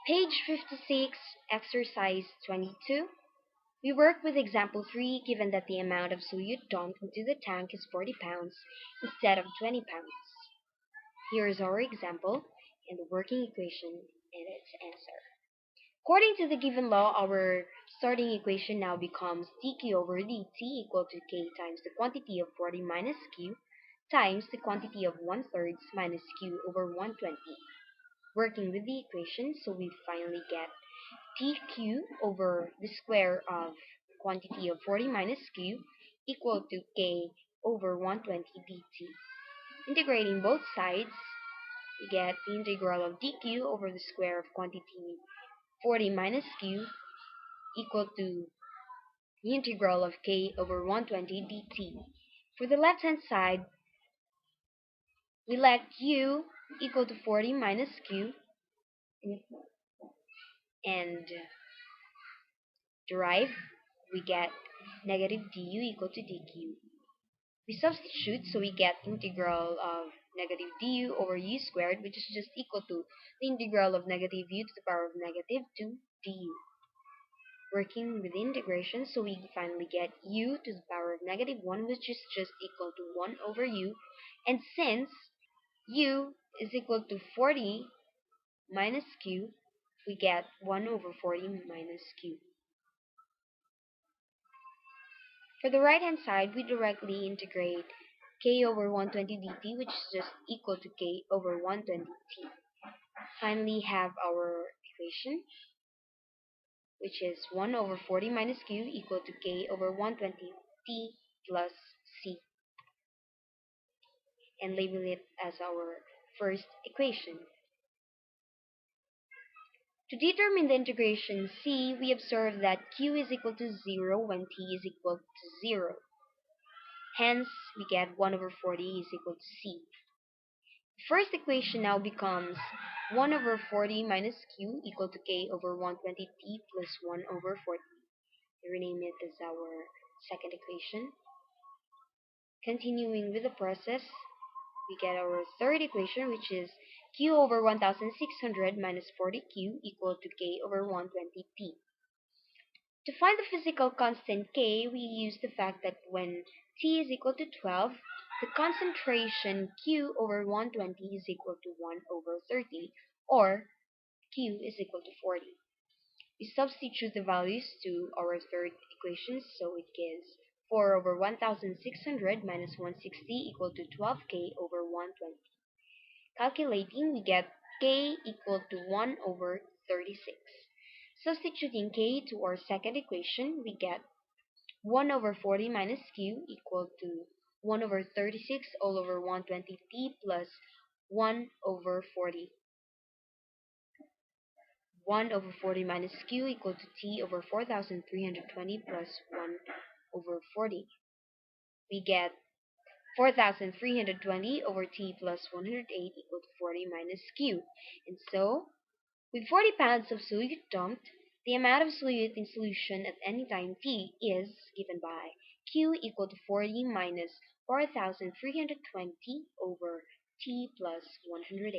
Page 56, exercise 22. We work with example 3 given that the amount of solute dumped into the tank is 40 pounds instead of 20 pounds. Here is our example and the working equation and its answer. According to the given law, our starting equation now becomes dq over dt equal to k times the quantity of 40 minus q times the quantity of 1/3 minus q over 120. Working with the equation, so we finally get dq over the square of quantity of 40 minus q equal to k over 120 dt. Integrating both sides, we get the integral of dq over the square of quantity 40 minus q equal to the integral of k over 120 dt. For the left hand side, we let u equal to 40 minus q and derive, we get negative du equal to dq. We substitute, so we get integral of negative du over u squared, which is just equal to the integral of negative u to the power of negative 2 du. Working with the integration, so we finally get u to the power of negative 1, which is just equal to 1 over u. And since u is equal to 40 minus q, we get 1 over 40 minus q. For the right hand side, we directly integrate k over 120 dt, which is just equal to k over 120 t. Finally have our equation, which is 1 over 40 minus q equal to k over 120 t plus c, and label it as our first equation. To determine the integration c, we observe that q is equal to 0 when t is equal to 0. Hence, we get 1 over 40 is equal to c. The first equation now becomes 1 over 40 minus q equal to k over 120 t plus 1 over 40. We rename it as our second equation. Continuing with the process, we get our third equation, which is q over 1600 minus 40q equal to k over 120t. To find the physical constant k, we use the fact that when t is equal to 12, the concentration q over 120 is equal to 1 over 30, or q is equal to 40. We substitute the values to our third equation, so it gives 4 over 1600 minus 160 equal to 12k over 120. Calculating, we get k equal to 1 over 36. Substituting k to our second equation, we get 1 over 40 minus q equal to 1 over 36 all over 120t plus 1 over 40. 1 over 40 minus q equal to t over 4320 plus 1 over 40. We get 4320 over t plus 108 equal to 40 minus q. And so, with 40 pounds of solute dumped, the amount of solute in solution at any time t is given by q equal to 40 minus 4320 over t plus 108.